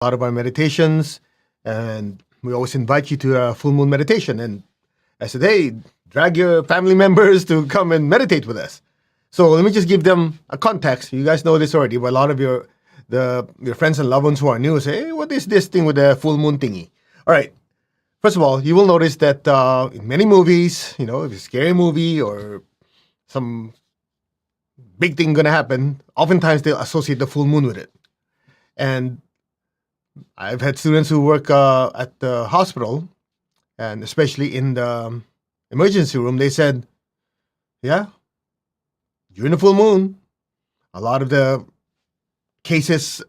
lot of our meditations, and we always invite you to a full moon meditation. And I said, hey, drag your family members to come and meditate with us. So let me just give them a context. You guys know this already, but a lot of your friends and loved ones who are new say, hey, what is this thing with the full moon thingy? All right. First of all, you will notice that in many movies, if it's a scary movie or some big thing going to happen, oftentimes they'll associate the full moon with it. And I've had students who work at the hospital, and especially in the emergency room, they said, yeah, during the full moon, a lot of the cases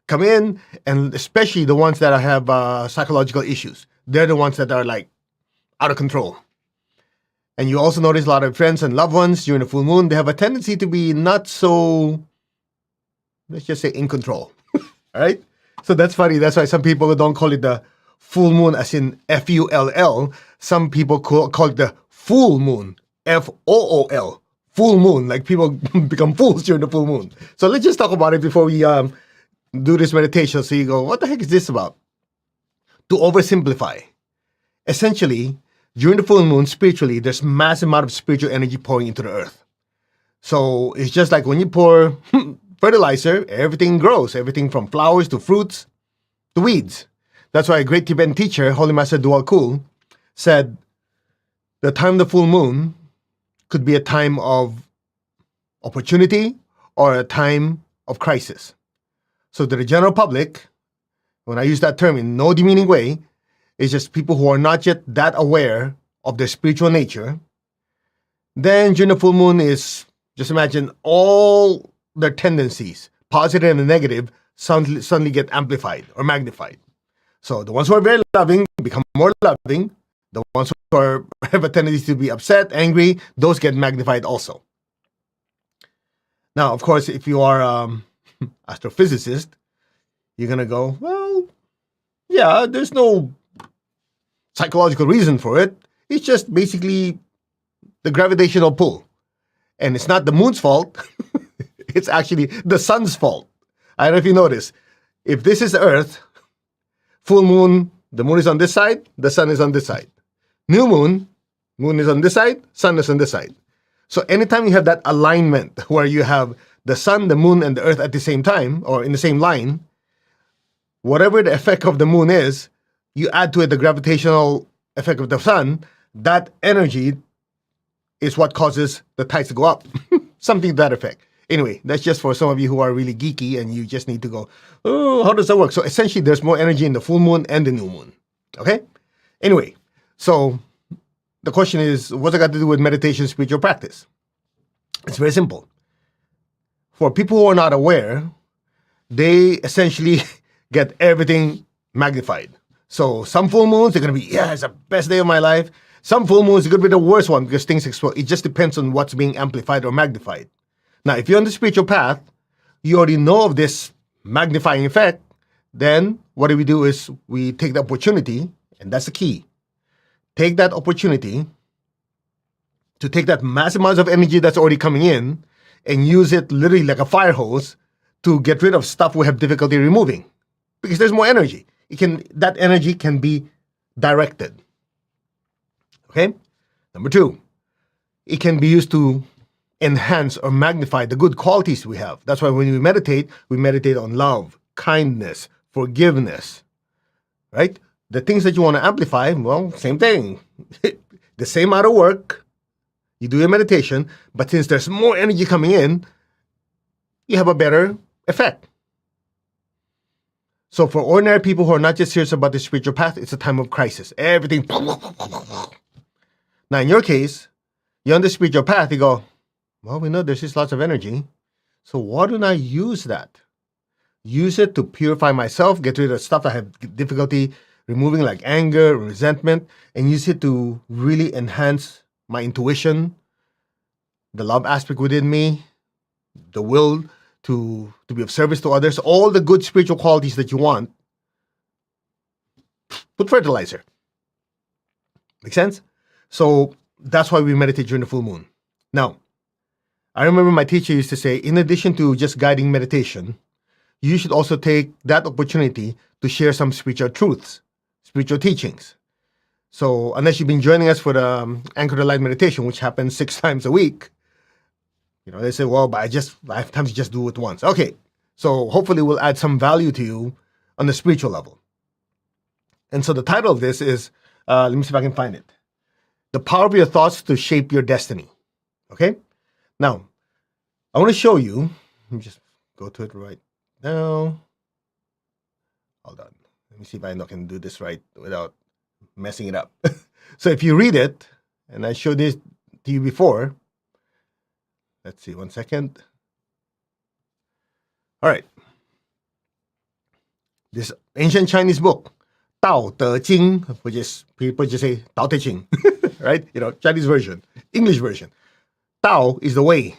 come in, and especially the ones that have psychological issues. They're the ones that are like out of control. And you also notice a lot of friends and loved ones during the full moon, they have a tendency to be not so, let's just say, in control. All right? So that's funny. That's why some people don't call it the full moon as in F-U-L-L. Some people call it the full moon, F-O-O-L. Full moon, like people become fools during the full moon. So let's just talk about it before we do this meditation. So you go, what the heck is this about? To oversimplify, essentially, during the full moon, spiritually, there's massive amount of spiritual energy pouring into the earth. So it's just like when you pour fertilizer, everything grows, everything from flowers to fruits to weeds. That's why a great Tibetan teacher, Holy Master Dual Kul, said the time of the full moon could be a time of opportunity or a time of crisis. So to the general public, when I use that term in no demeaning way, it's just people who are not yet that aware of their spiritual nature. Then during the full moon is, just imagine all their tendencies, positive and negative, suddenly get amplified or magnified. So the ones who are very loving become more loving. The ones who have a tendency to be upset, angry, those get magnified also. Now, of course, if you are astrophysicist, you're going to go, well, yeah, there's no psychological reason for it. It's just basically the gravitational pull. And it's not the moon's fault. It's actually the sun's fault. I don't know if you notice. If this is Earth, full moon, the moon is on this side, the sun is on this side. New moon, moon is on this side, sun is on this side. So anytime you have that alignment where you have the sun, the moon, and the earth at the same time, or in the same line, whatever the effect of the moon is, you add to it the gravitational effect of the sun, that energy is what causes the tides to go up. Something to that effect. Anyway, that's just for some of you who are really geeky and you just need to go, oh, how does that work? So essentially, there's more energy in the full moon and the new moon. Okay? Anyway, so the question is, what's it got to do with meditation, spiritual practice? It's very simple. For people who are not aware, they essentially get everything magnified. So some full moons, they're going to be, yeah, it's the best day of my life. Some full moons, it's going to be the worst one because things explode. It just depends on what's being amplified or magnified. Now, if you're on the spiritual path, you already know of this magnifying effect. Then what do we do is we take the opportunity, and that's the key. Take that opportunity to take that massive amount of energy that's already coming in and use it literally like a fire hose to get rid of stuff we have difficulty removing. Because there's more energy. That energy can be directed. Okay? Number two, it can be used to enhance or magnify the good qualities we have. That's why when we meditate on love, kindness, forgiveness, right? The things that you want to amplify, well, same thing. The same amount of work, you do your meditation, but since there's more energy coming in, you have a better effect. So for ordinary people who are not just serious about the spiritual path, it's a time of crisis. Everything. Now, in your case, you're on the spiritual path, you go, well, we know there's just lots of energy. So why don't I use that? Use it to purify myself, get rid of stuff I have difficulty removing like anger, resentment, and use it to really enhance my intuition, the love aspect within me, the will to be of service to others, all the good spiritual qualities that you want. Put fertilizer. Make sense? So that's why we meditate during the full moon. Now, I remember my teacher used to say, in addition to just guiding meditation, you should also take that opportunity to share some spiritual truths, spiritual teachings. So unless you've been joining us for the Anchor to Light meditation, which happens 6 times a week, they say, well, but I have time to just do it once. Okay, so hopefully we'll add some value to you on the spiritual level. And so the title of this is, let me see if I can find it. The Power of Your Thoughts to Shape Your Destiny. Okay? Now, I want to show you, let me just go to it right now. Hold on. Let me see if I can do this right without messing it up. So if you read it, and I showed this to you before, let's see, 1 second. All right. This ancient Chinese book, Tao Te Ching, which is, people just say Tao Te Ching, right? Chinese version, English version. Tao is the way.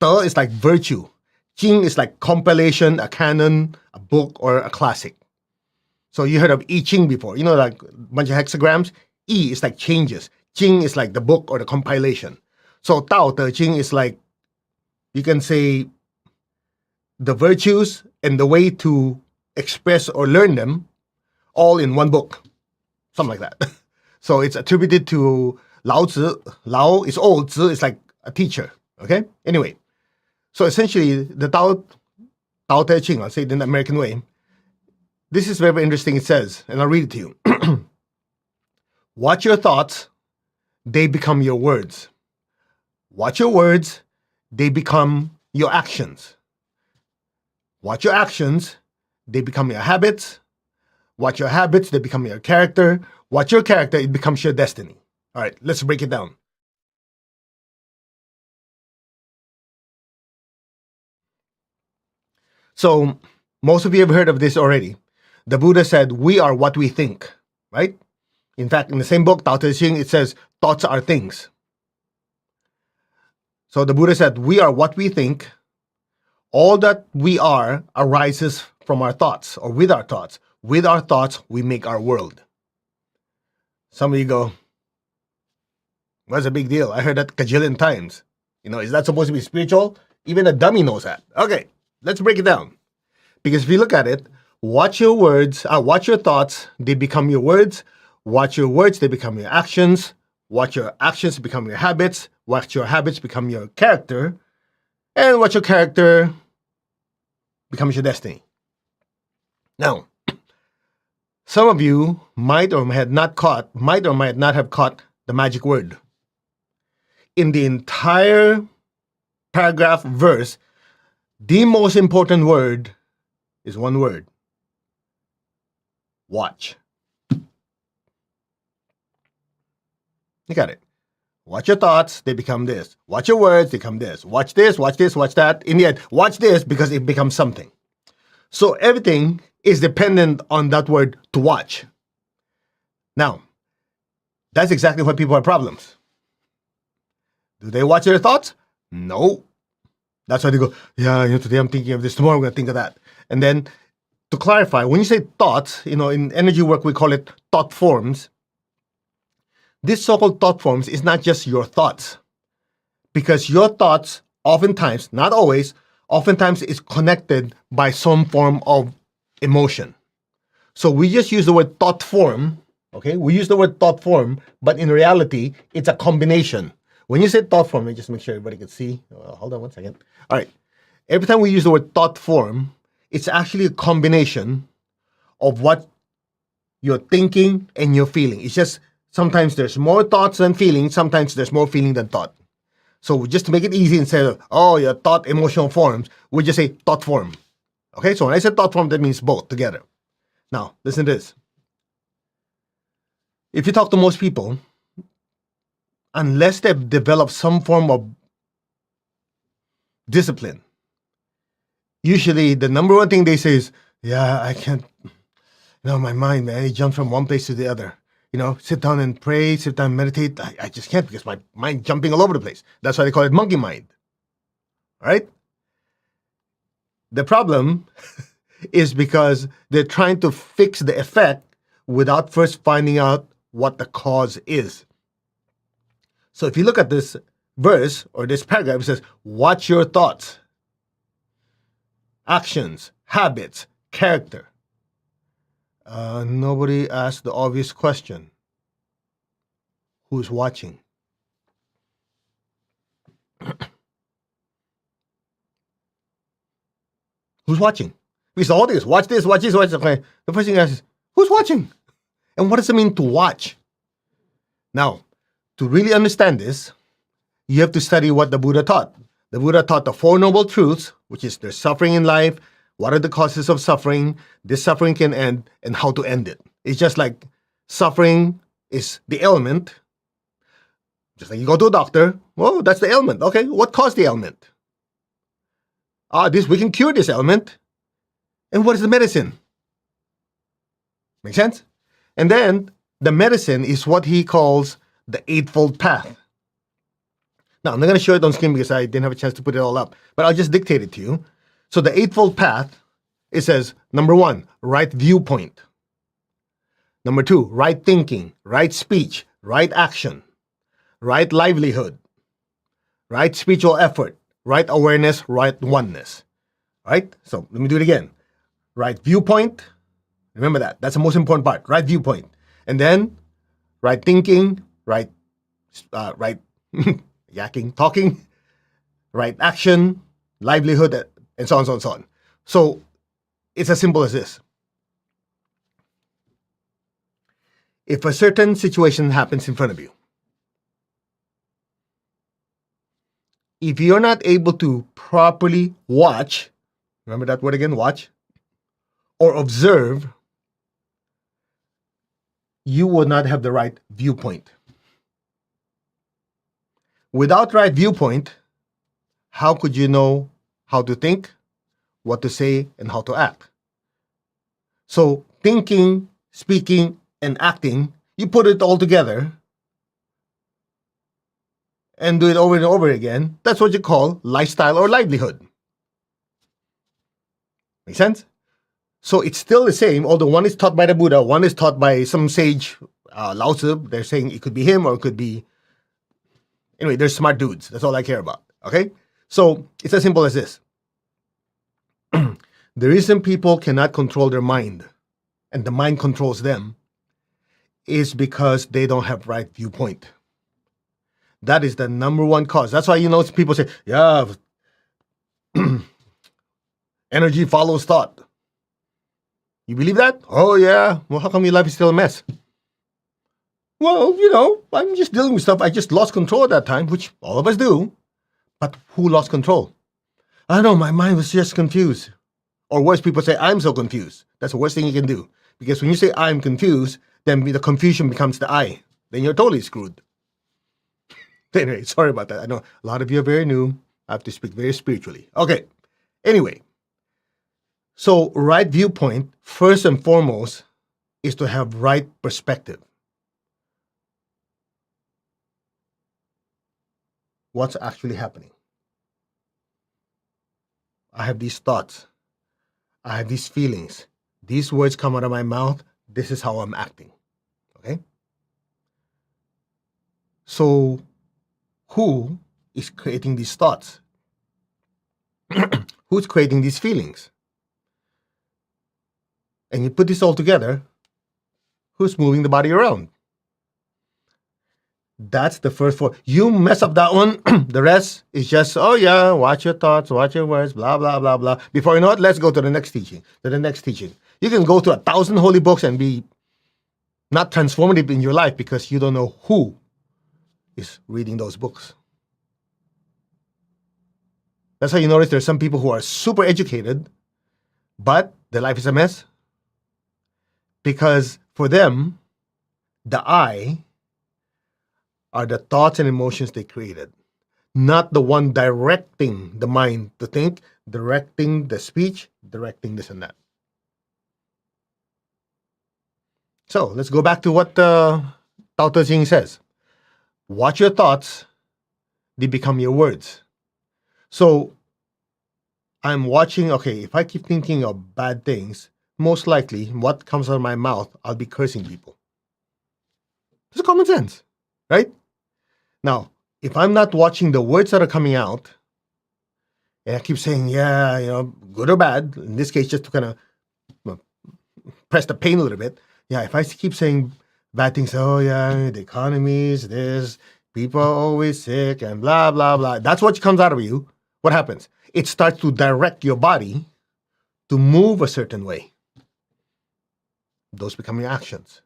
Te is like virtue. Jing is like compilation, a canon, a book, or a classic. So you heard of I Ching before, like a bunch of hexagrams. I is like changes. Jing is like the book or the compilation. So Tao Te Ching is like, you can say, the virtues and the way to express or learn them all in one book. Something like that. So it's attributed to Lao Tzu. Lao is old, Tzu is like a teacher. Okay? Anyway, so essentially the Tao Te Ching, I'll say it in the American way. This is very interesting. It says, and I'll read it to you. Watch your thoughts, they become your words. Watch your words, they become your actions. Watch your actions, they become your habits. Watch your habits, they become your character. Watch your character, it becomes your destiny. All right, let's break it down. So, most of you have heard of this already. The Buddha said, we are what we think, right? In fact, in the same book, Tao Te Ching, it says, thoughts are things. So the Buddha said, we are what we think. All that we are arises from our thoughts or with our thoughts. With our thoughts, we make our world. Some of you go, what's the big deal? I heard that cajillion times. Is that supposed to be spiritual? Even a dummy knows that. Okay, let's break it down. Because if you look at it, watch your thoughts, they become your words. Watch your words, they become your actions. Watch your actions, become your habits. Watch your habits, become your character. And watch your character, becomes your destiny. Now, some of you might or might not have caught the magic word. In the entire paragraph verse, the most important word is one word. Watch. You got it. Watch your thoughts, they become this. Watch your words, they become this. Watch this, watch that. In the end, watch this because it becomes something. So everything is dependent on that word to watch. Now, that's exactly why people have problems. Do they watch their thoughts? No. That's why they go, yeah, today I'm thinking of this, tomorrow I'm going to think of that. And then to clarify, when you say thoughts, in energy work we call it thought forms. This so-called thought forms is not just your thoughts. Because your thoughts oftentimes, not always, oftentimes is connected by some form of emotion. So we just use the word thought form, okay? We use the word thought form, but in reality, it's a combination. When you say thought form, let me just make sure everybody can see. Hold on 1 second. All right. Every time we use the word thought form, it's actually a combination of what you're thinking and you're feeling. It's just sometimes there's more thoughts than feeling. Sometimes there's more feeling than thought. So just to make it easy, instead of, your thought emotional forms, we just say thought form. Okay, so when I say thought form, that means both together. Now, listen to this. If you talk to most people, unless they've developed some form of discipline, usually the number one thing they say is, yeah, I can't, my mind, man, it jumps from one place to the other. Sit down and pray, sit down and meditate. I just can't because my mind jumping all over the place. That's why they call it monkey mind. All right? The problem is because they're trying to fix the effect without first finding out what the cause is. So if you look at this verse or this paragraph, it says, watch your thoughts, actions, habits, character. Nobody asked the obvious question. Who's watching? Who's watching? Because all this, watch this, watch this, watch this. Okay. The first thing I ask is, who's watching? And what does it mean to watch? Now, to really understand this, you have to study what the Buddha taught. The Buddha taught the Four Noble Truths, which is there's suffering in life, what are the causes of suffering, this suffering can end, and how to end it. It's just like suffering is the ailment. Just like you go to a doctor, well, that's the ailment. Okay, what caused the ailment? We can cure this ailment. And what is the medicine? Make sense? And then the medicine is what he calls the Eightfold Path. Now, I'm not going to show it on screen because I didn't have a chance to put it all up, but I'll just dictate it to you. So the Eightfold Path, it says, number 1, right viewpoint. Number 2, right thinking, right speech, right action, right livelihood, right spiritual effort, right awareness, right oneness. Right? So let me do it again. Right viewpoint. Remember that. That's the most important part. Right viewpoint. And then right thinking, right yakking, talking, right action, livelihood, and so on, so on, so on. So it's as simple as this. If a certain situation happens in front of you, if you're not able to properly watch, remember that word again, watch, or observe, you will not have the right viewpoint. Without right viewpoint, how could you know how to think, what to say, and how to act? So thinking, speaking, and acting, you put it all together and do it over and over again. That's what you call lifestyle or livelihood. Make sense? So it's still the same, although one is taught by the Buddha, one is taught by some sage, Lao Tzu. They're saying it could be him or it could be... Anyway, they're smart dudes. That's all I care about. Okay? So it's as simple as this. The reason people cannot control their mind and the mind controls them is because they don't have right viewpoint. That is the number one cause. That's why, people say, yeah, energy follows thought. You believe that? Oh, yeah. Well, how come your life is still a mess? Well, I'm just dealing with stuff. I just lost control at that time, which all of us do. But who lost control? I don't know. My mind was just confused. Or worse, people say, I'm so confused. That's the worst thing you can do. Because when you say I'm confused, then the confusion becomes the I. Then you're totally screwed. Anyway, sorry about that. I know a lot of you are very new. I have to speak very spiritually. Okay. Anyway. So right viewpoint, first and foremost, is to have right perspective. What's actually happening? I have these thoughts. I have these feelings. These words come out of my mouth. This is how I'm acting. Okay? So, who is creating these thoughts? Who's creating these feelings? And you put this all together, who's moving the body around? That's the first four. You mess up that one, the rest is just, oh yeah, watch your thoughts, watch your words, blah, blah, blah, blah. Before you know it, let's go to the next teaching, You can go to 1,000 holy books and be not transformative in your life because you don't know who is reading those books. That's how you notice there's some people who are super educated, but their life is a mess. Because for them, the I are the thoughts and emotions they created, not the one directing the mind to think, directing the speech, directing this and that. So let's go back to what Tao Te Ching says. Watch your thoughts, they become your words. So I'm watching, okay, if I keep thinking of bad things, most likely what comes out of my mouth, I'll be cursing people. It's common sense, right? Now, if I'm not watching the words that are coming out, and I keep saying, yeah, good or bad, in this case, just to kind of press the pain a little bit. Yeah, if I keep saying bad things, oh yeah, the economy is this, people are always sick, and blah blah blah. That's what comes out of you. What happens? It starts to direct your body to move a certain way. Those become your actions.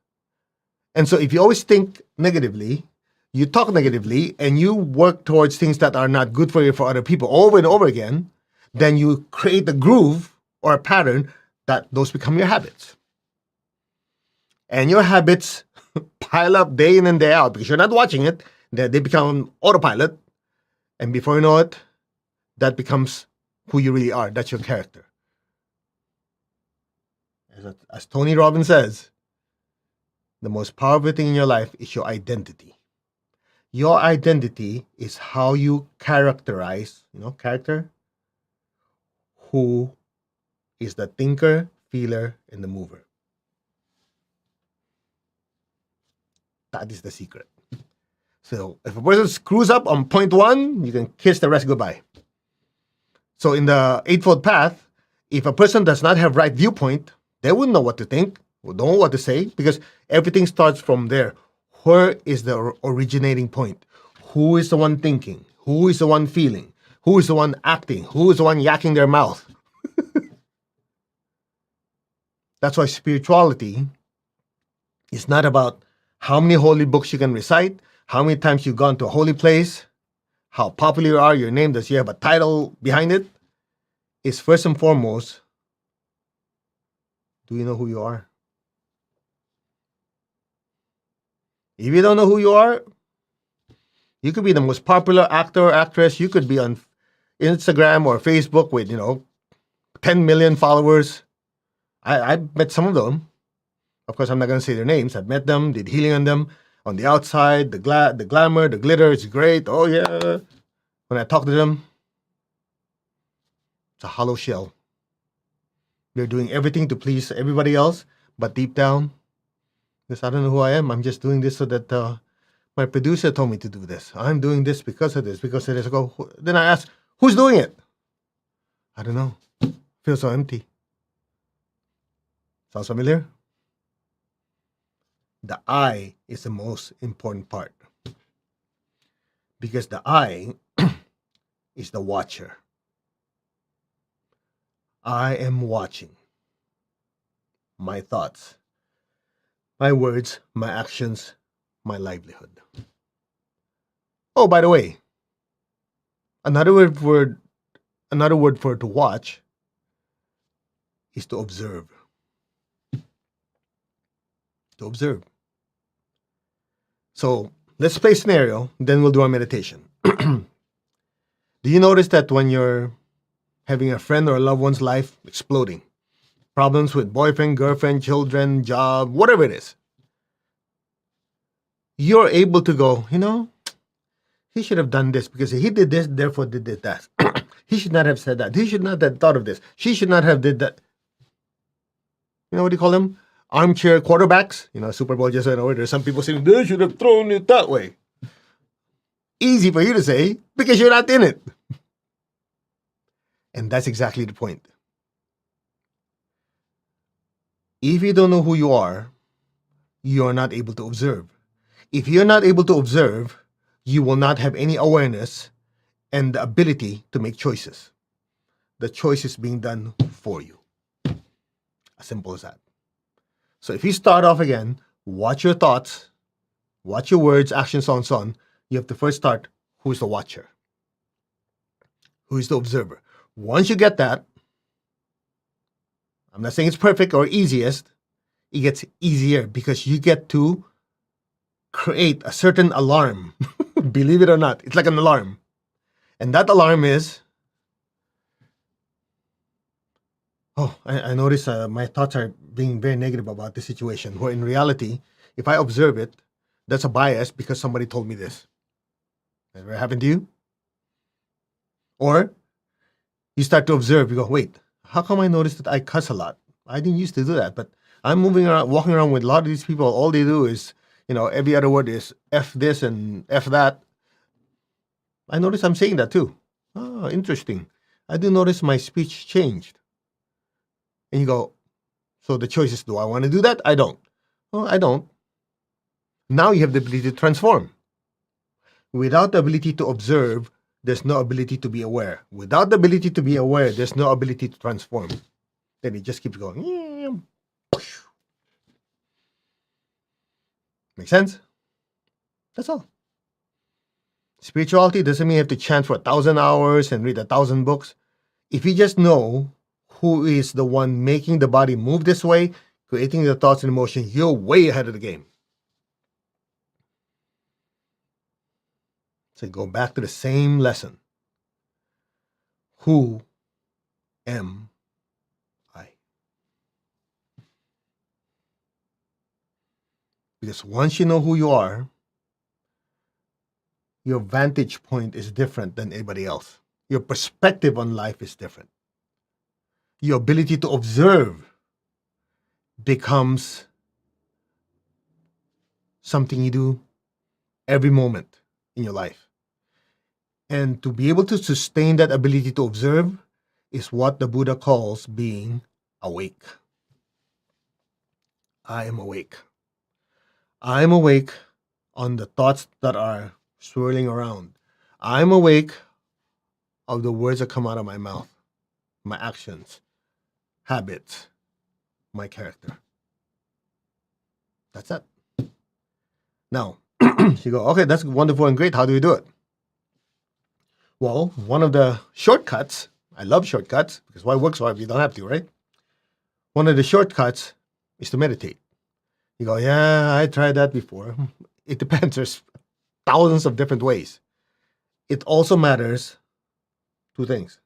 And so if you always think negatively, you talk negatively, and you work towards things that are not good for you for other people over and over again, then you create a groove or a pattern that those become your habits. And your habits pile up day in and day out because you're not watching it. They become autopilot. And before you know it, that becomes who you really are. That's your character. As Tony Robbins says, the most powerful thing in your life is your identity. Your identity is how you characterize, character, who is the thinker, feeler, and the mover. That is the secret. So if a person screws up on point one, you can kiss the rest goodbye. So in the Eightfold Path, if a person does not have right viewpoint, they wouldn't know what to think, or don't know what to say, because everything starts from there. Where is the originating point? Who is the one thinking? Who is the one feeling? Who is the one acting? Who is the one yakking their mouth? That's why spirituality is not about how many holy books you can recite, how many times you've gone to a holy place, how popular you are, your name, does you have a title behind it. It's first and foremost, do you know who you are? If you don't know who you are, you could be the most popular actor or actress. You could be on Instagram or Facebook with, 10 million followers. I've met some of them. Of course, I'm not going to say their names. I've met them, did healing on them. On the outside, the glamour, the glitter, it's great. Oh, yeah. When I talk to them, it's a hollow shell. They're doing everything to please everybody else, but deep down, I don't know who I am. I'm just doing this so that my producer told me to do this. I'm doing this because of this, because of this. Then I ask, who's doing it? I don't know. Feels so empty. Sounds familiar? The I is the most important part. Because the I is the watcher. I am watching my thoughts, my words, my actions, my livelihood. Oh, by the way, another word for to watch is to observe. To observe. So let's play a scenario, then we'll do our meditation. Do you notice that when you're having a friend or a loved one's life exploding, problems with boyfriend, girlfriend, children, job, whatever it is, you're able to go, he should have done this because he did this, therefore did that. He should not have said that. He should not have thought of this. She should not have did that. You know what do you call them? Armchair quarterbacks. Super Bowl just went over. There's some people saying, they should have thrown it that way. Easy for you to say because you're not in it. And that's exactly the point. If you don't know who you are not able to observe. If you're not able to observe, you will not have any awareness and the ability to make choices. The choice is being done for you. As simple as that. So if you start off again, watch your thoughts, watch your words, actions, so on, so on. You have to first start, who's the watcher? Who is the observer? Once you get that, I'm not saying it's perfect or easiest, it gets easier because you get to create a certain alarm. Believe it or not, it's like an alarm. And that alarm is, I notice my thoughts are being very negative about this situation, where in reality, if I observe it, that's a bias because somebody told me this. Ever happened to you? Or you start to observe, you go, wait, how come I noticed that I cuss a lot? I didn't used to do that, but I'm moving around, walking around with a lot of these people. All they do is, every other word is F this and F that. I notice I'm saying that too. Oh, interesting. I do notice my speech changed. And you go, So the choice is, do I want to do that? I don't. Well, I don't. Now you have the ability to transform. Without the ability to observe, there's no ability to be aware. Without the ability to be aware, there's no ability to transform. Then it just keeps going. Make sense? That's all. Spirituality doesn't mean you have to chant for 1,000 hours and read 1,000 books. If you just know who is the one making the body move this way, creating the thoughts and emotions, you're way ahead of the game. So go back to the same lesson. Who am I? Because once you know who you are, your vantage point is different than anybody else. Your perspective on life is different. Your ability to observe becomes something you do every moment in your life. And to be able to sustain that ability to observe is what the Buddha calls being awake. I am awake. I am awake on the thoughts that are swirling around. I'm awake of the words that come out of my mouth, my actions, habits, my character. That's it. Now, you go, okay, that's wonderful and great. How do you do it? Well, one of the shortcuts, I love shortcuts because why work so hard if you don't have to, right? One of the shortcuts is to meditate. You go, yeah, I tried that before. It depends. There's thousands of different ways. It also matters two things: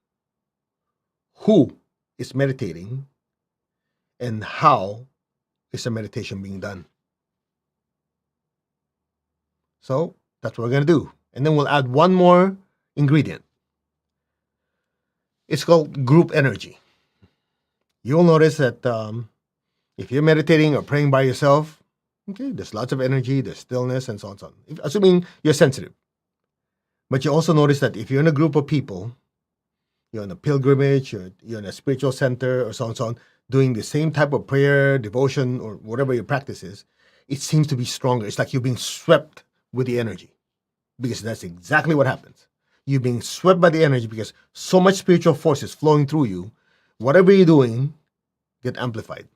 who is meditating and how is the meditation being done. So that's what we're going to do. And then we'll add one more ingredient. It's called group energy. You'll notice that if you're meditating or praying by yourself, okay, there's lots of energy, there's stillness, and so on and so on. Assuming you're sensitive. But you also notice that if you're in a group of people, you're on a pilgrimage, you're in a spiritual center, or so on and so on, doing the same type of prayer, devotion, or whatever your practice is, it seems to be stronger. It's like you're being swept with the energy. Because that's exactly what happens. You're being swept by the energy because so much spiritual force is flowing through you. Whatever you're doing, get amplified.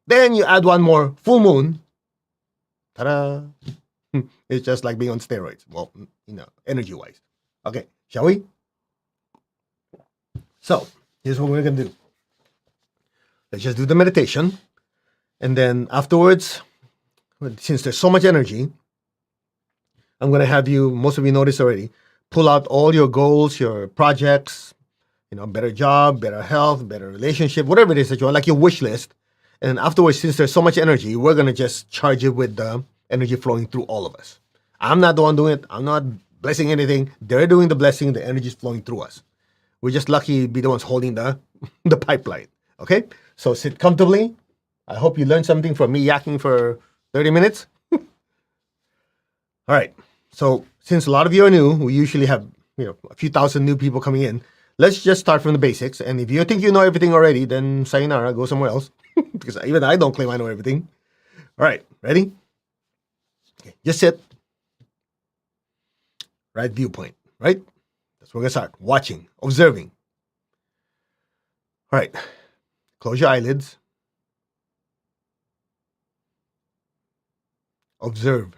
Then you add one more full moon. Ta-da! It's just like being on steroids. Well, energy-wise. Okay, shall we? So, here's what we're going to do. Let's just do the meditation. And then afterwards, since there's so much energy, I'm going to have you, most of you noticed already, pull out all your goals, your projects, better job, better health, better relationship, whatever it is that you want, like your wish list. And afterwards, since there's so much energy, we're going to just charge it with the energy flowing through all of us. I'm not the one doing it. I'm not blessing anything. They're doing the blessing. The energy is flowing through us. We're just lucky to be the ones holding the pipeline. Okay? So sit comfortably. I hope you learned something from me yakking for 30 minutes. All right. So since a lot of you are new, we usually have a few thousand new people coming in. Let's just start from the basics. And if you think you know everything already, then sayonara, go somewhere else. Because even I don't claim I know everything. All right, ready? Okay, just sit. Right viewpoint, right? That's where we're going to start. Watching, observing. All right, close your eyelids. Observe.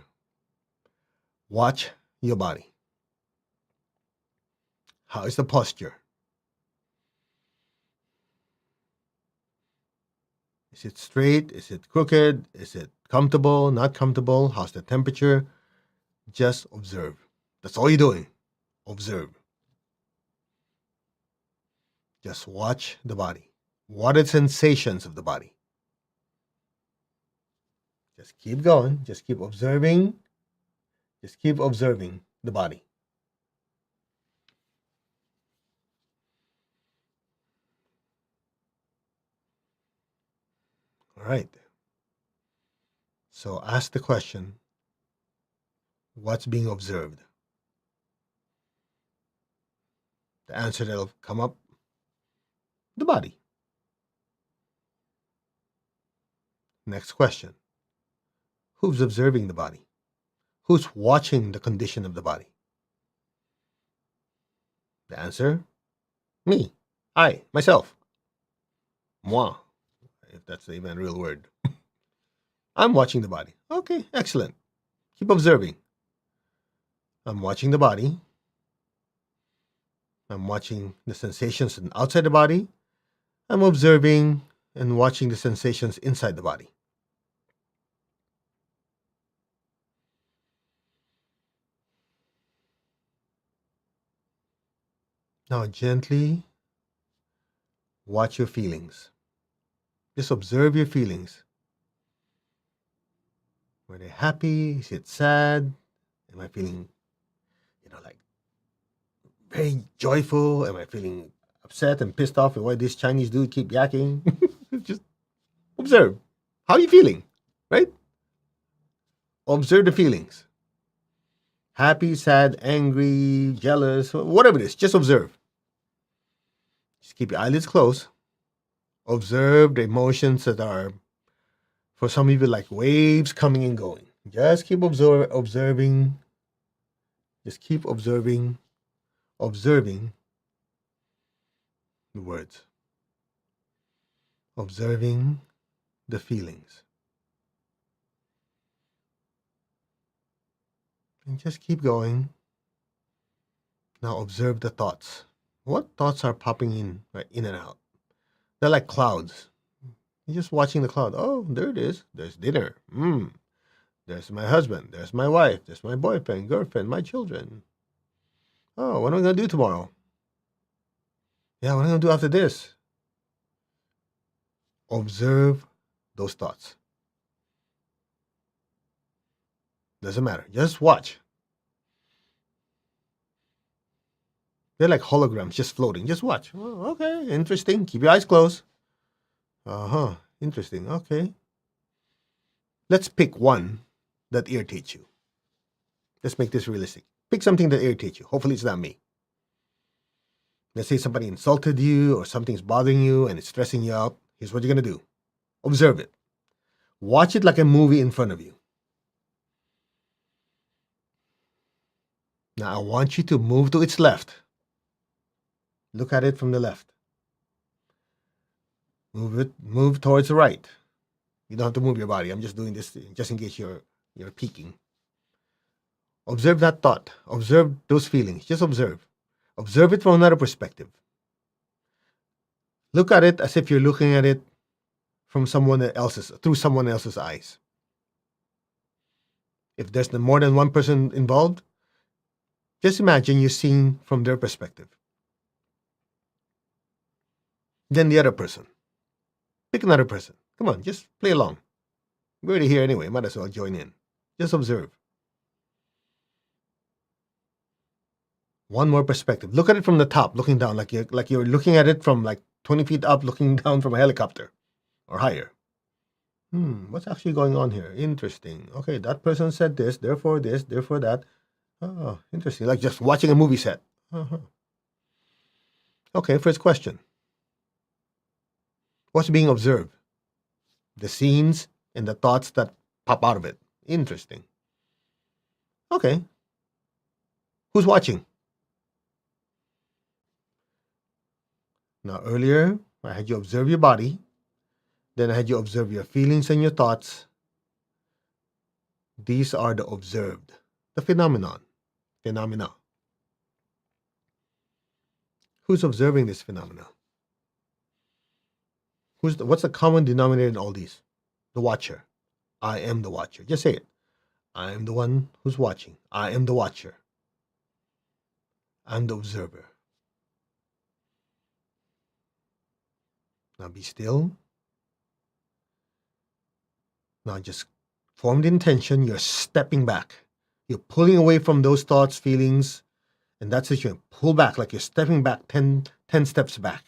Watch your body. How is the posture? Is it straight? Is it crooked? Is it comfortable? Not comfortable? How's the temperature? Just observe. That's all you're doing. Observe. Just watch the body. What are the sensations of the body? Just keep going. Just keep observing. Just keep observing the body. All right. So ask the question, what's being observed? The answer that'll come up, the body. Next question. Who's observing the body? Who's watching the condition of the body? The answer? Me. I, myself. Moi, if that's even a real word. I'm watching the body. Okay, excellent. Keep observing. I'm watching the body. I'm watching the sensations outside the body. I'm observing and watching the sensations inside the body. Now gently watch your feelings. Just observe your feelings. Were they happy? Is it sad? Am I feeling, like very joyful? Am I feeling upset and pissed off at why this Chinese dude keep yakking? Just observe. How are you feeling? Right? Observe the feelings. Happy, sad, angry, jealous, whatever it is, just observe. Just keep your eyelids closed. Observe the emotions that are, for some people, like waves coming and going. Just keep observing. Just keep observing the words. Observing the feelings. And just keep going. Now observe the thoughts. What thoughts are popping in and out? They're like clouds. You're just watching the cloud. Oh, there it is. There's dinner. There's my husband. There's my wife. There's my boyfriend, girlfriend, my children. Oh, what am I going to do tomorrow? Yeah, what am I going to do after this? Observe those thoughts. Doesn't matter. Just watch. They're like holograms just floating. Just watch. Oh, okay, interesting. Keep your eyes closed. Interesting. Okay. Let's pick one that irritates you. Let's make this realistic. Pick something that irritates you. Hopefully it's not me. Let's say somebody insulted you or something's bothering you and it's stressing you out. Here's what you're going to do. Observe it. Watch it like a movie in front of you. Now I want you to move to its left. Look at it from the left. Move towards the right. You don't have to move your body. I'm just doing this just in case you're peeking. Observe that thought. Observe those feelings. Just observe. Observe it from another perspective. Look at it as if you're looking at it through someone else's eyes. If there's more than one person involved, just imagine you're seeing from their perspective. Then the other person. Pick another person. Come on, just play along. We're already here anyway. Might as well join in. Just observe. One more perspective. Look at it from the top, looking down, like you're looking at it from like 20 feet up, looking down from a helicopter or higher. What's actually going on here? Interesting. Okay, that person said this, therefore that. Oh, interesting. Like just watching a movie set. Okay, first question. What's being observed? The scenes and the thoughts that pop out of it. Interesting. Okay. Who's watching? Now, earlier, I had you observe your body. Then I had you observe your feelings and your thoughts. These are the observed, the phenomena. Who's observing this phenomena? What's the common denominator in all these? The watcher. I am the watcher. Just say it. I am the one who's watching. I am the watcher. I'm the observer. Now be still. Now just form the intention. You're stepping back. You're pulling away from those thoughts, feelings, and that situation. Pull back like you're stepping back 10 steps back.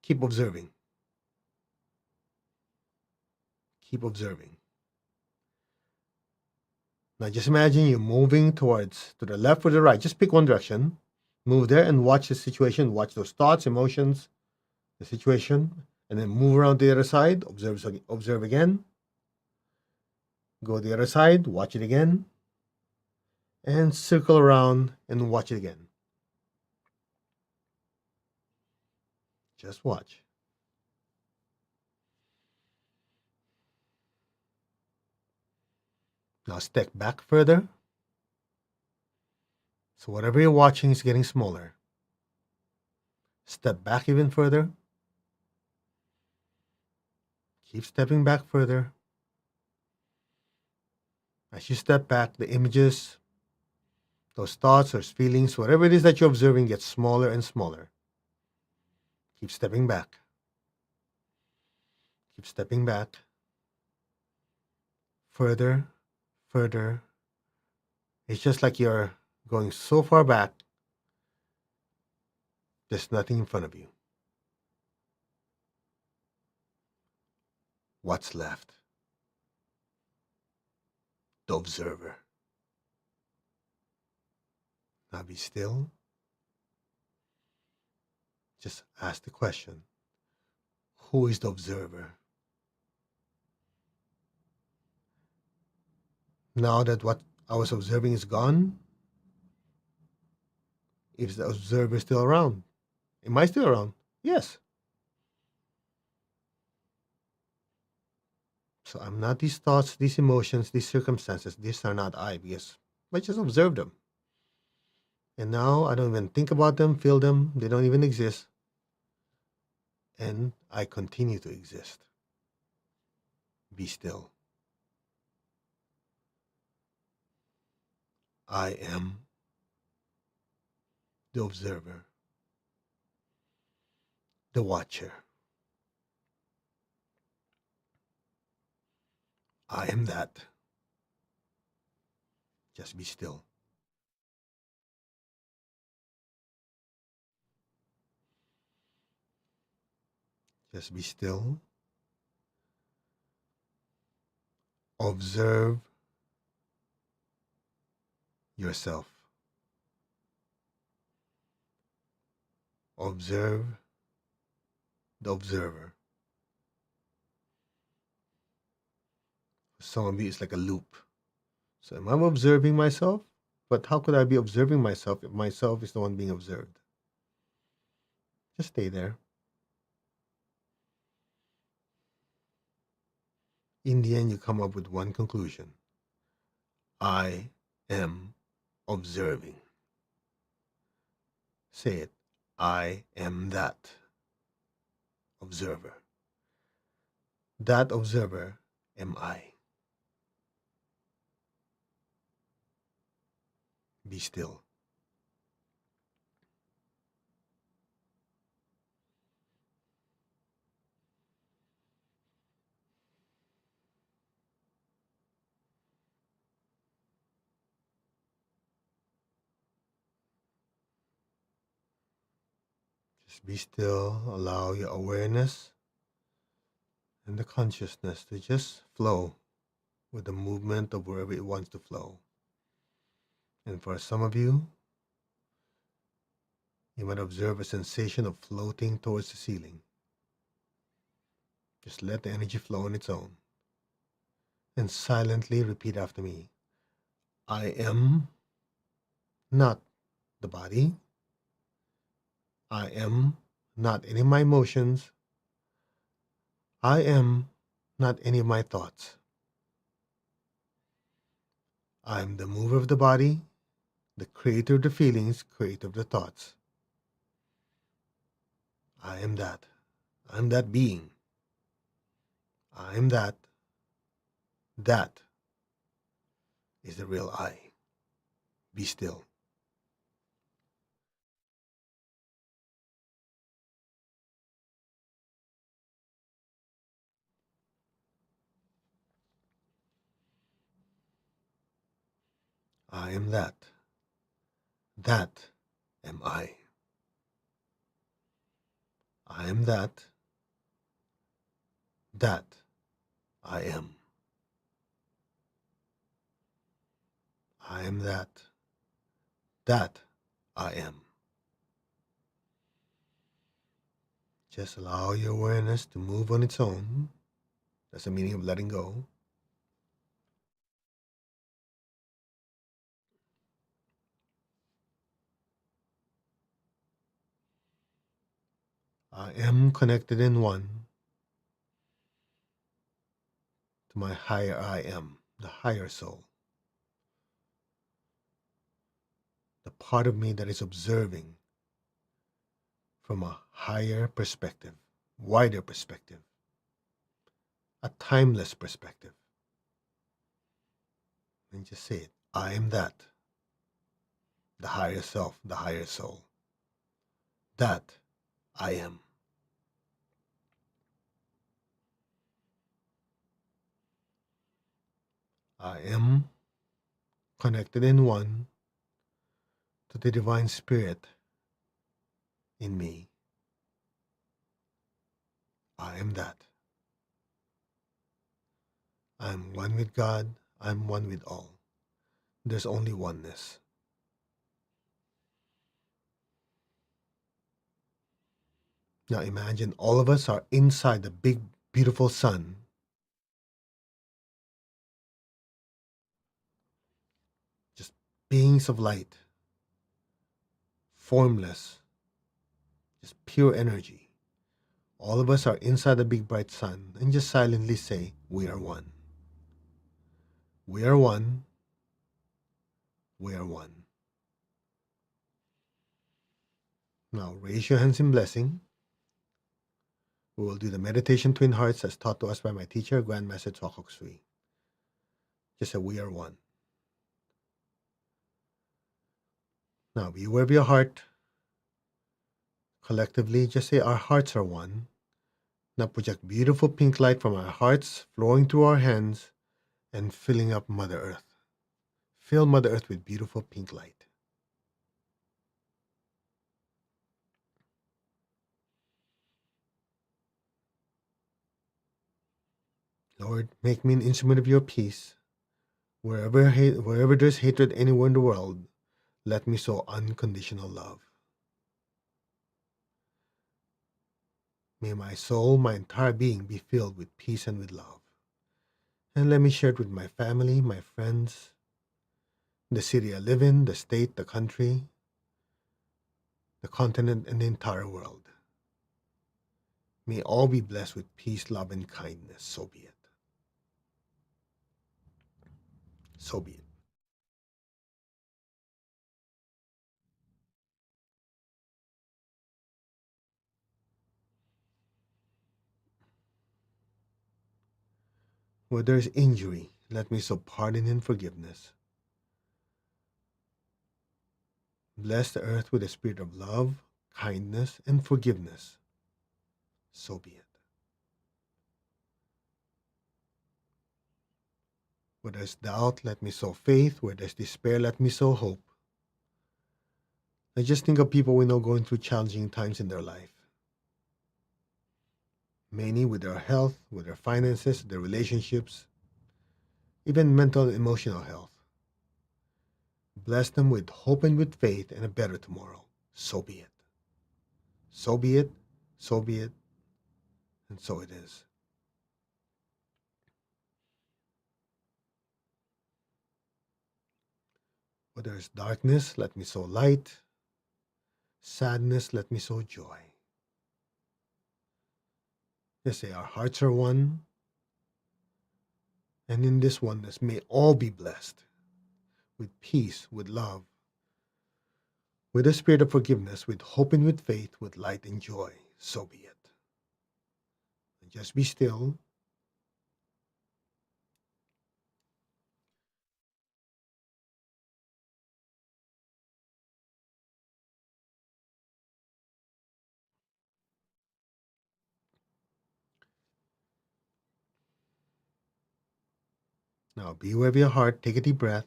Keep observing. Keep observing. Now just imagine you're moving to the left or the right. Just pick one direction. Move there and watch the situation. Watch those thoughts, emotions, the situation, and then move around to the other side, observe again, go to the other side, watch it again, and circle around and watch it again. Just watch. Now step back further. So whatever you're watching is getting smaller. Step back even further. Keep stepping back further. As you step back, the images, those thoughts or feelings, whatever it is that you're observing gets smaller and smaller. Keep stepping back. Keep stepping back. Further, further. It's just like you're going so far back, there's nothing in front of you. What's left? The observer. Now be still. Just ask the question, who is the observer? Now that what I was observing is gone, is the observer still around? Am I still around? Yes. So I'm not these thoughts, these emotions, these circumstances. These are not I, because I just observe them. And now I don't even think about them, feel them. They don't even exist. And I continue to exist. Be still. I am the observer, the watcher. I am that. Just be still. Just be still. Observe yourself. Observe the observer. For some of you, it's like a loop. So am I observing myself? But how could I be observing myself if myself is the one being observed? Just stay there. In the end, you come up with one conclusion. I am observing. Say it. I am that observer. That observer am I. Be still. Just be still. Allow your awareness and the consciousness to just flow with the movement of wherever it wants to flow. And for some of you, you might observe a sensation of floating towards the ceiling. Just let the energy flow on its own. And silently repeat after me. I am not the body. I am not any of my emotions. I am not any of my thoughts. I am the mover of the body, the creator of the feelings, creator of the thoughts. I am that. I am that being. I am that. That is the real I. Be still. I am that. That am I. I am that. That I am. I am that. That I am. Just allow your awareness to move on its own. That's the meaning of letting go. I am connected in one to my higher I am, the higher soul, the part of me that is observing from a higher perspective, wider perspective, a timeless perspective. And just say it. I am that, the higher self, the higher soul. That I am. I am connected in one to the divine spirit in me. I am that. I am one with God. I am one with all. There's only oneness. Now imagine all of us are inside the big, beautiful sun, just beings of light, formless, just pure energy. All of us are inside the big, bright sun, and just silently say, we are one. We are one. We are one. Now raise your hands in blessing. We will do the meditation twin hearts as taught to us by my teacher, Grandmaster Twakok Sui. Just say, we are one. Now be aware of your heart. Collectively, just say, our hearts are one. Now project beautiful pink light from our hearts flowing through our hands and filling up Mother Earth. Fill Mother Earth with beautiful pink light. Lord, make me an instrument of your peace. Wherever there's hatred anywhere in the world, let me sow unconditional love. May my soul, my entire being be filled with peace and with love. And let me share it with my family, my friends, the city I live in, the state, the country, the continent, and the entire world. May all be blessed with peace, love, and kindness. So be it. So be it. Where there is injury, let me sow pardon and forgiveness. Bless the earth with a spirit of love, kindness, and forgiveness. So be it. Where there's doubt, let me sow faith. Where there's despair, let me sow hope. I just think of people we know going through challenging times in their life. Many with their health, with their finances, their relationships, even mental and emotional health. Bless them with hope and with faith and a better tomorrow. So be it. So be it. So be it. And so it is. Where there is darkness, let me sow light. Sadness, let me sow joy. Yes, say our hearts are one. And in this oneness, may all be blessed with peace, with love, with a spirit of forgiveness, with hope and with faith, with light and joy. So be it. And just be still. Now be aware of your heart. Take a deep breath.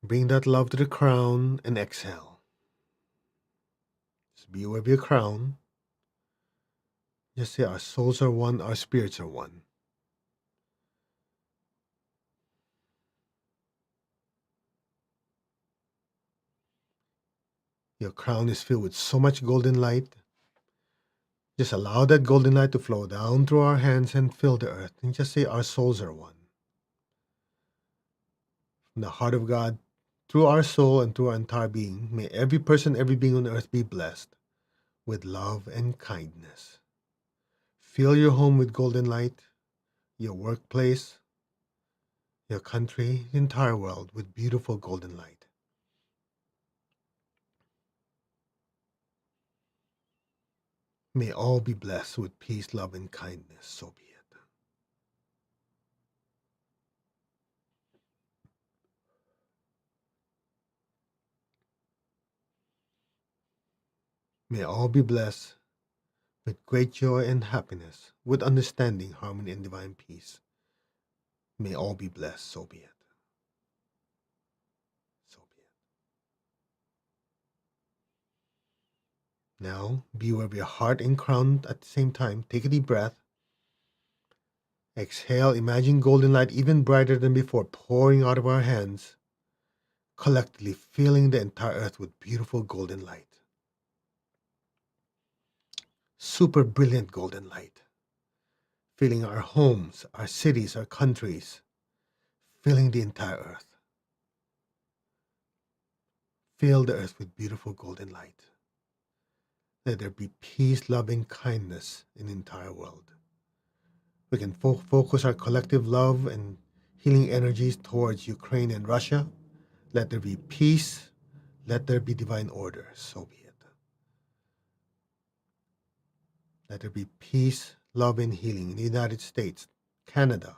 Bring that love to the crown and exhale. Just be aware of your crown. Just say our souls are one, our spirits are one. Your crown is filled with so much golden light. Just allow that golden light to flow down through our hands and fill the earth. And just say, our souls are one. From the heart of God, through our soul and through our entire being, may every person, every being on earth be blessed with love and kindness. Fill your home with golden light, your workplace, your country, the entire world with beautiful golden light. May all be blessed with peace, love, and kindness. So be it. May all be blessed with great joy and happiness, with understanding, harmony, and divine peace. May all be blessed. So be it. So be it. Now, be aware of your heart and crown at the same time. Take a deep breath. Exhale. Imagine golden light even brighter than before pouring out of our hands, collectively filling the entire earth with beautiful golden light. Super brilliant golden light, filling our homes, our cities, our countries, filling the entire earth. Fill the earth with beautiful golden light. Let there be peace, love, and kindness in the entire world. We can focus our collective love and healing energies towards Ukraine and Russia. Let there be peace. Let there be divine order. So be it. Let there be peace, love, and healing in the United States, Canada,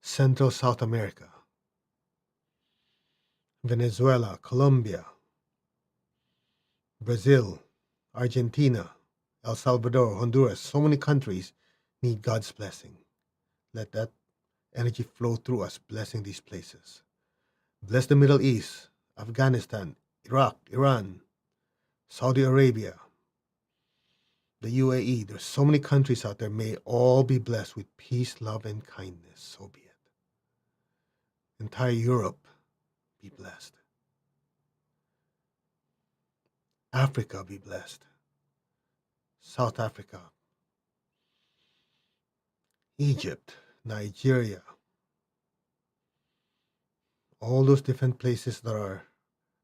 Central South America, Venezuela, Colombia, Brazil, Argentina, El Salvador, Honduras. So many countries need God's blessing. Let that energy flow through us, blessing these places. Bless the Middle East, Afghanistan, Iraq, Iran, Saudi Arabia, the UAE. There's so many countries out there. May all be blessed with peace, love, and kindness. So be it. Entire Europe be blessed. Africa be blessed. South Africa, Egypt, Nigeria, all those different places that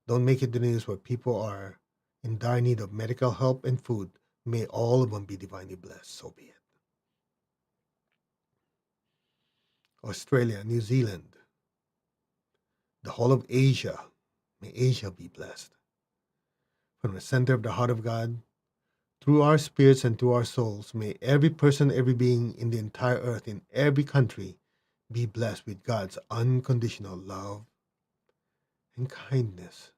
don't make it to the news where people are in dire need of medical help and food. May all of them be divinely blessed. So be it. Australia, New Zealand, the whole of Asia, may Asia be blessed. From the center of the heart of God, through our spirits and through our souls, may every person, every being in the entire earth, in every country, be blessed with God's unconditional love and kindness.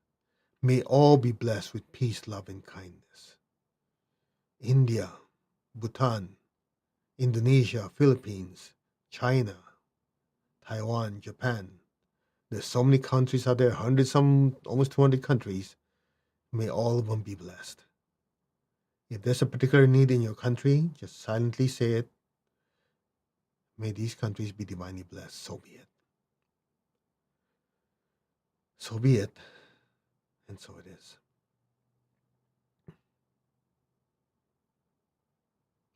May all be blessed with peace, love, and kindness. India, Bhutan, Indonesia, Philippines, China, Taiwan, Japan. There's so many countries out there, hundreds, some almost 200 countries. May all of them be blessed. If there's a particular need in your country, just silently say it. May these countries be divinely blessed. So be it. So be it. And so it is.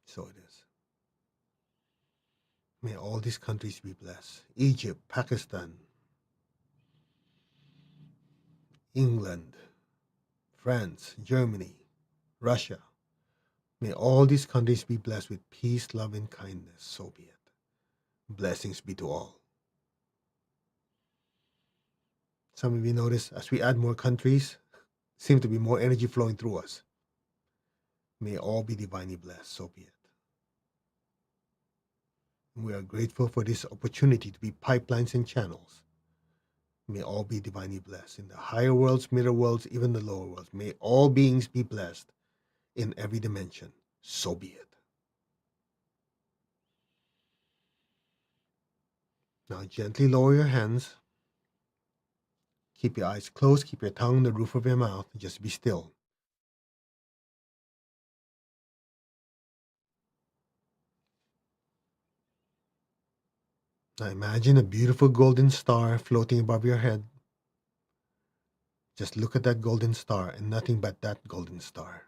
So it is. May all these countries be blessed. Egypt, Pakistan, England, France, Germany, Russia. May all these countries be blessed with peace, love, and kindness. So be it. Blessings be to all. Some of you notice as we add more countries, seem to be more energy flowing through us. May all be divinely blessed. So be it. And we are grateful for this opportunity to be pipelines and channels. May all be divinely blessed in the higher worlds, middle worlds, even the lower worlds. May all beings be blessed in every dimension. So be it. Now gently lower your hands. Keep your eyes closed. Keep your tongue on the roof of your mouth. Just be still. Now imagine a beautiful golden star floating above your head. Just look at that golden star and nothing but that golden star.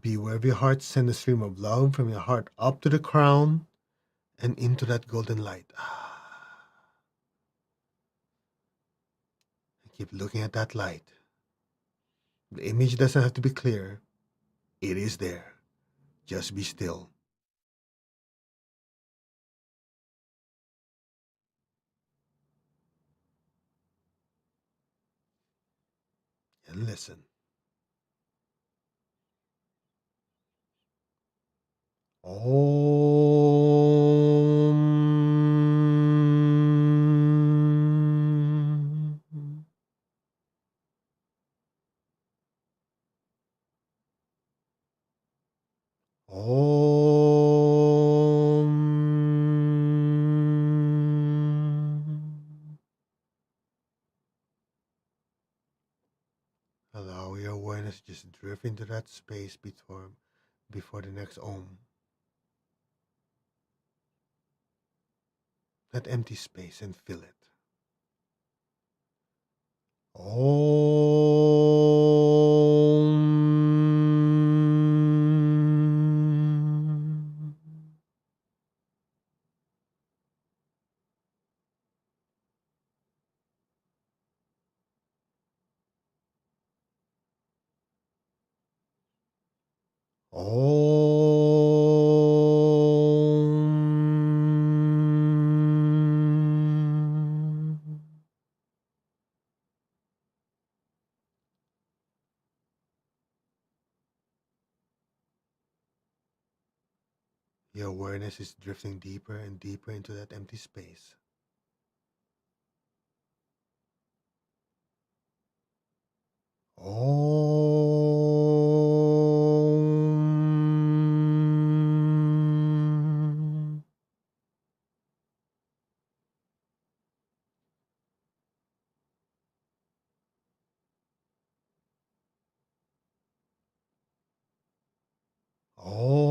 Be aware of your heart. Send a stream of love from your heart up to the crown and into that golden light. Keep looking at that light. The image doesn't have to be clear. It is there. Just be still and listen. Om. Om. Allow your awareness to just drift into that space before the next Om. That empty space and fill it. Om. Om. Your awareness is drifting deeper and deeper into that empty space. Om. Om.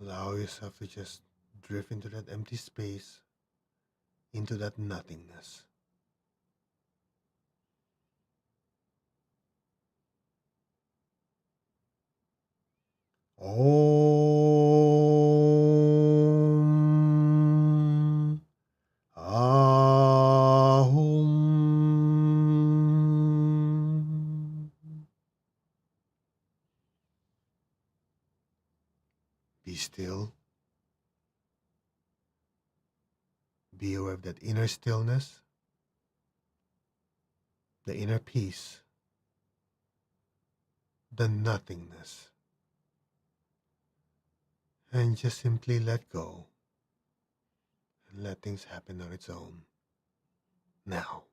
Allow yourself to just drift into that empty space, into that nothingness. Om. Ahum. Be still. Be aware of that inner stillness, the inner peace, the nothingness. And just simply let go and let things happen on its own. Now.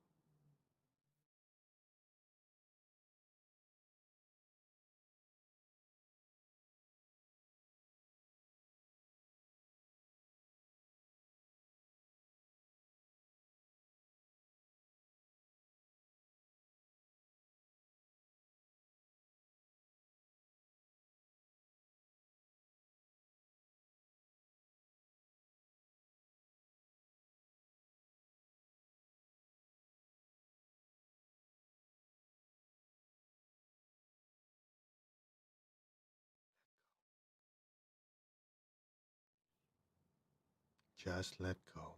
Just let go.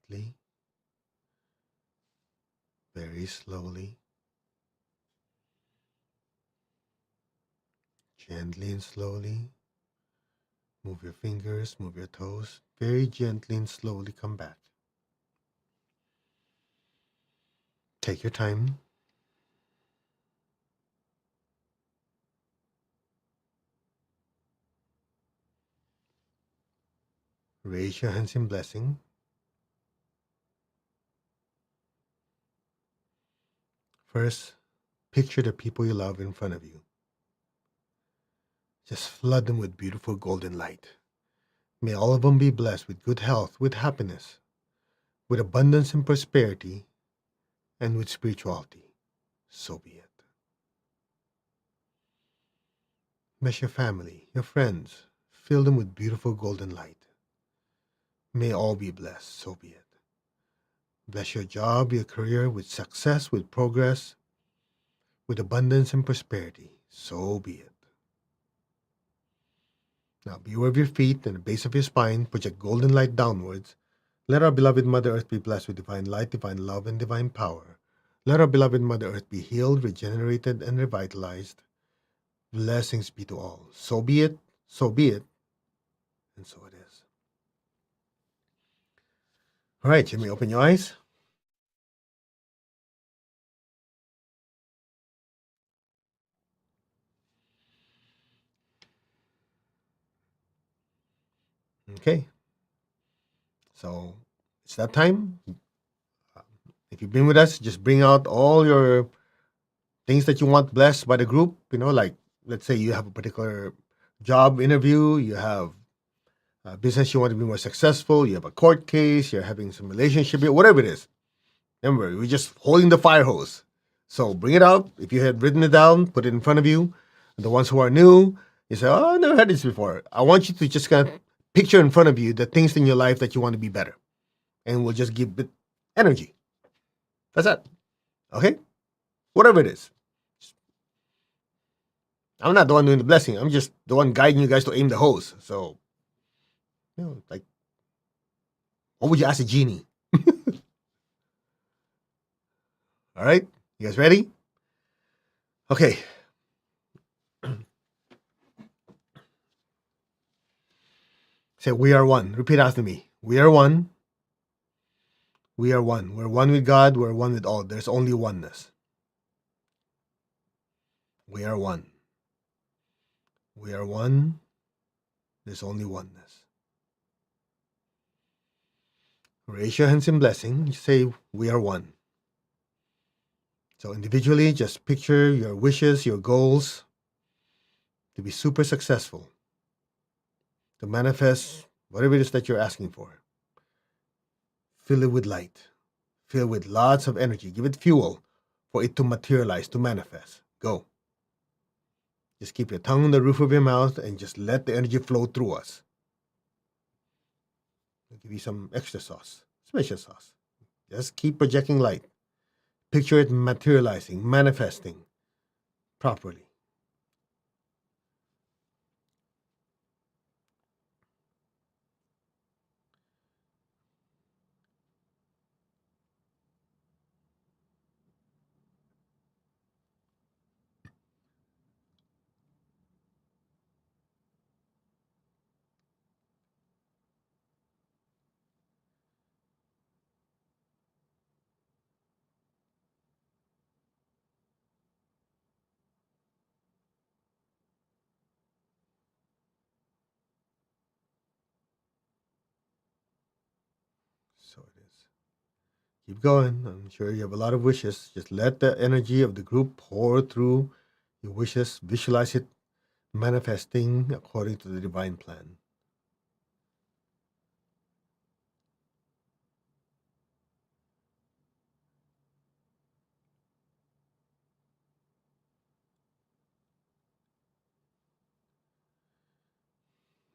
gently, very slowly, gently and slowly. Move your fingers, move your toes, very gently and slowly come back. Take your time. Raise your hands in blessing. First, picture the people you love in front of you. Just flood them with beautiful golden light. May all of them be blessed with good health, with happiness, with abundance and prosperity, and with spirituality. So be it. Bless your family, your friends. Fill them with beautiful golden light. May all be blessed. So be it. Bless your job, your career with success, with progress, with abundance and prosperity. So be it. Now, beware of your feet and the base of your spine. Project golden light downwards. Let our beloved Mother Earth be blessed with divine light, divine love, and divine power. Let our beloved Mother Earth be healed, regenerated, and revitalized. Blessings be to all. So be it, and so it is. All right, Jimmy, open your eyes. Okay, so it's that time. If you've been with us, just bring out all your things that you want blessed by the group. Like let's say you have a particular job interview, you have a business you want to be more successful, you have a court case, you're having some relationship, whatever it is. Remember, we're just holding the fire hose. So bring it out. If you had written it down, put it in front of you. And the ones who are new, you say, "Oh, I never had this before." I want you to just kind of picture in front of you the things in your life that you want to be better. And we'll just give it energy. That's it. Okay? Whatever it is. I'm not the one doing the blessing. I'm just the one guiding you guys to aim the hose. So, like, what would you ask a genie? All right? You guys ready? Okay. Say, we are one. Repeat after me. We are one. We are one. We're one with God. We're one with all. There's only oneness. We are one. We are one. There's only oneness. Raise your hands in blessing. Say, we are one. So individually, just picture your wishes, your goals to be super successful, to manifest whatever it is that you're asking for. Fill it with light. Fill it with lots of energy. Give it fuel for it to materialize, to manifest. Go. Just keep your tongue on the roof of your mouth and just let the energy flow through us. I'll give you some extra sauce, special sauce. Just keep projecting light. Picture it materializing, manifesting properly. So it is. Keep going. I'm sure you have a lot of wishes. Just let the energy of the group pour through your wishes. Visualize it manifesting according to the divine plan.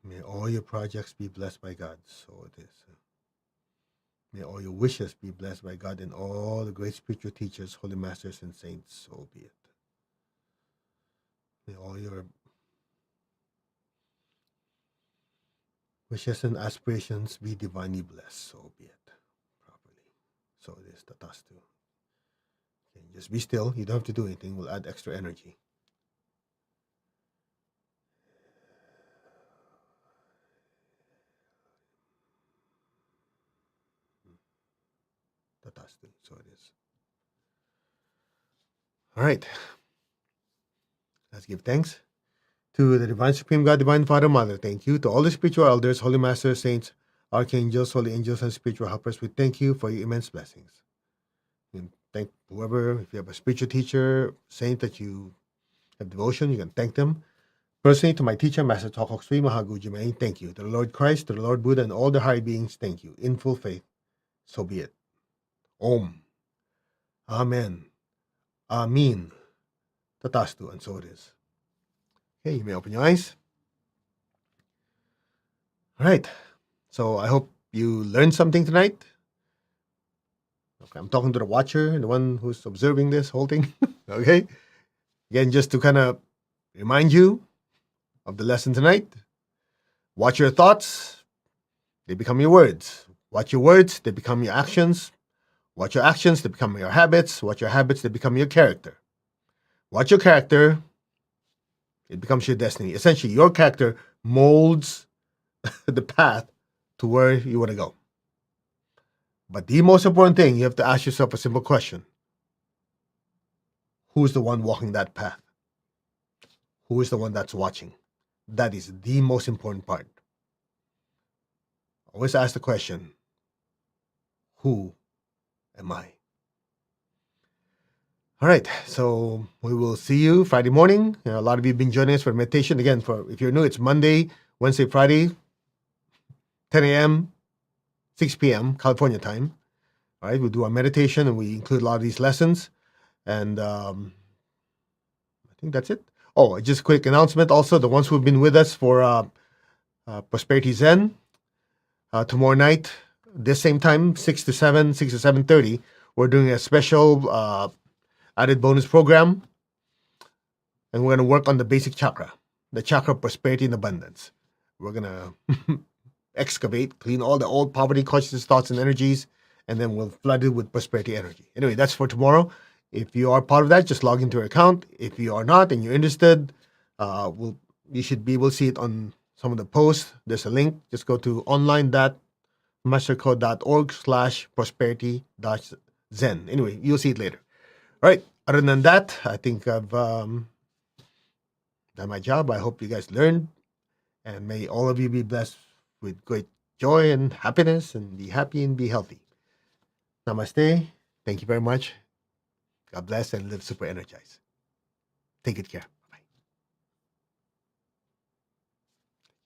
May all your projects be blessed by God. So it is. May all your wishes be blessed by God and all the great spiritual teachers, holy masters, and saints. So be it. May all your wishes and aspirations be divinely blessed. So be it. So it is tatastu. Okay, just be still. You don't have to do anything. We'll add extra energy. Tatastu. So it is. All right. Let's give thanks to the Divine Supreme God, Divine Father, Mother. Thank you. To all the spiritual elders, holy masters, saints, archangels, holy angels, and spiritual helpers, we thank you for your immense blessings. And thank whoever, if you have a spiritual teacher, saint that you have devotion, you can thank them. Personally, to my teacher, Master Tokok Sri Mahaguji May, thank you. To the Lord Christ, to the Lord Buddha, and all the higher beings, thank you. In full faith, so be it. Om. Amen. Amin. Tatastu, and so it is. Okay, you may open your eyes. All right. So I hope you learned something tonight. Okay, I'm talking to the watcher, the one who's observing this whole thing. Okay. Again, just to kind of remind you of the lesson tonight. Watch your thoughts, they become your words. Watch your words, they become your actions. Watch your actions, they become your habits. Watch your habits, they become your character. Watch your character, it becomes your destiny. Essentially, your character molds the path to where you want to go. But the most important thing, you have to ask yourself a simple question. Who's the one walking that path? Who is the one that's watching? That is the most important part. Always ask the question, who am I? All right, so we will see you Friday morning. A lot of you have been joining us for meditation. Again, for if you're new, it's Monday, Wednesday, Friday, 10 a.m., 6 p.m. California time. All right, we do our meditation and we include a lot of these lessons. And I think that's it. Oh, just a quick announcement also. The ones who've been with us for Prosperity Zen, tomorrow night, this same time, 6 to 7:30, we're doing a special added bonus program. And we're going to work on the basic chakra, the chakra of prosperity and abundance. We're going to excavate, clean all the old poverty, consciousness, thoughts, and energies, and then we'll flood it with prosperity energy. Anyway, that's for tomorrow. If you are part of that, just log into your account. If you are not and you're interested, you should be able to see it on some of the posts. There's a link. Just go to online.mastercode.org/prosperity-zen. Anyway, you'll see it later. All right. Other than that, I think I've done my job. I hope you guys learned, and may all of you be blessed with great joy and happiness, and be happy and be healthy. Namaste. Thank you very much. God bless and live super energized. Take good care.